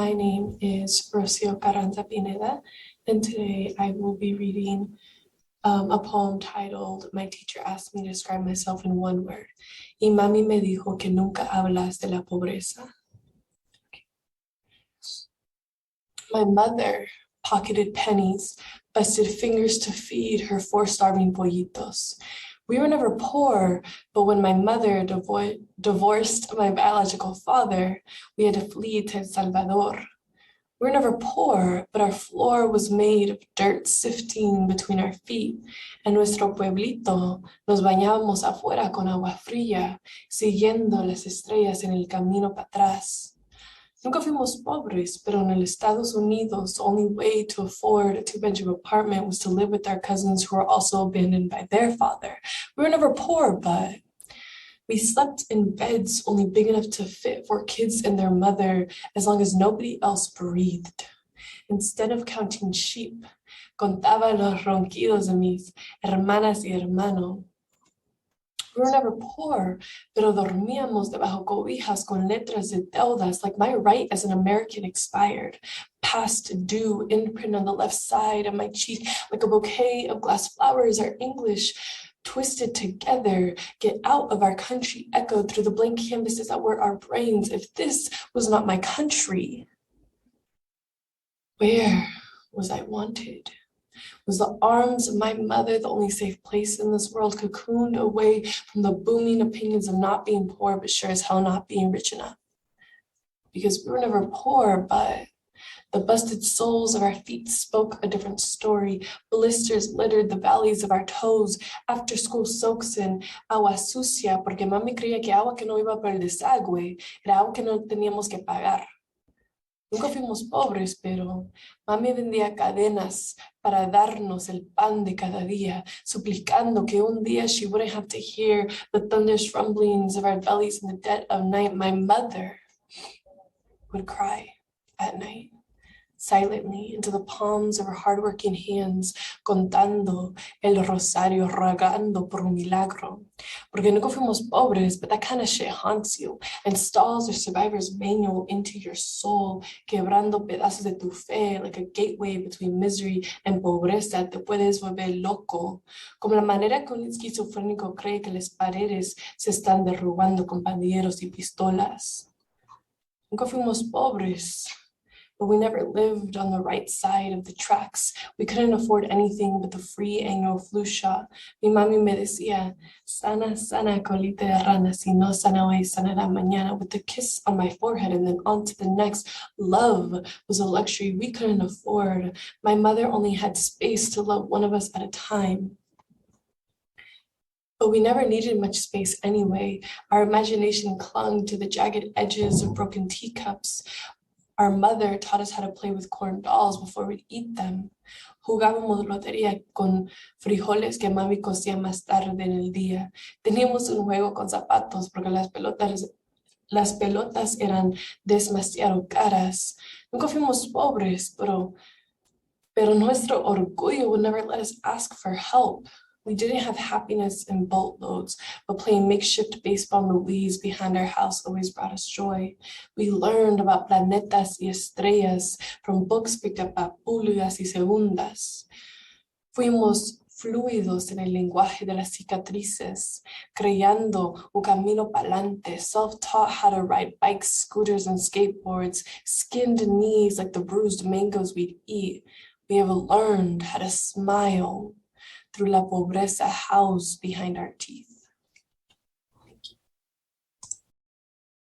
My name is Rocio Pineda, and today I will be reading a poem titled My Teacher Asked Me to Describe Myself in One Word. Y mami me dijo que nunca hablas de la pobreza. My mother pocketed pennies, busted fingers to feed her 4 starving pollitos. We were never poor, but when my mother divorced my biological father, we had to flee to El Salvador. We were never poor, but our floor was made of dirt sifting between our feet. En nuestro pueblito nos bañábamos afuera con agua fría, siguiendo las estrellas en el camino para atrás. Nunca fuimos pobres, pero en el Estados Unidos, the only way to afford a 2-bedroom apartment was to live with our cousins who were also abandoned by their father. We were never poor, but we slept in beds only big enough to fit 4 kids and their mother as long as nobody else breathed. Instead of counting sheep, contaba los ronquidos de mis hermanas y hermano. We were never poor, pero dormíamos debajo cobijas con letras de deudas, like my right as an American expired. Past due imprint on the left side of my cheek, like a bouquet of glass flowers, our English twisted together. Get out of our country echoed through the blank canvases that were our brains. If this was not my country, where was I wanted? Was the arms of my mother the only safe place in this world, cocooned away from the booming opinions of not being poor, but sure as hell not being rich enough? Because we were never poor, but the busted soles of our feet spoke a different story. Blisters littered the valleys of our toes. After school soaks in agua sucia, porque mami creía que agua que no iba para el desagüe era agua que no teníamos que pagar. Nunca fuimos pobres, pero mami vendía cadenas para darnos el pan de cada día, suplicando que un día she wouldn't have to hear the thunderous rumblings of our bellies in the dead of night. My mother would cry at night, silently into the palms of her hardworking hands, contando el rosario, rogando por un milagro. Porque nunca fuimos pobres, but that kind of shit haunts you, installs a survivor's manual into your soul, quebrando pedazos de tu fe, like a gateway between misery and pobreza. Te puedes volver loco, como la manera que un esquizofrénico cree que las paredes se están derrumbando con pandilleros y pistolas. Nunca fuimos pobres, but we never lived on the right side of the tracks. We couldn't afford anything but the free annual flu shot. Mi mami me decía, sana, sana, colita de rana, si no sana hoy, sanará mañana, with a kiss on my forehead and then on to the next. Love was a luxury we couldn't afford. My mother only had space to love one of us at a time. But we never needed much space anyway. Our imagination clung to the jagged edges of broken teacups. Our mother taught us how to play with corn dolls before we'd eat them. Jugábamos lotería con frijoles que mami cocía más tarde en el día. Teníamos un juego con zapatos porque las pelotas eran demasiado caras. Nunca fuimos pobres, pero nuestro orgullo would never let us ask for help. We didn't have happiness in boatloads, but playing makeshift baseball in the weeds behind our house always brought us joy. We learned about planetas y estrellas from books picked up by pulgas y segundas. Fuimos fluidos en el lenguaje de las cicatrices, creando un camino pa'lante, self-taught how to ride bikes, scooters, and skateboards, skinned knees like the bruised mangoes we'd eat. We have learned how to smile through la pobreza housed behind our teeth.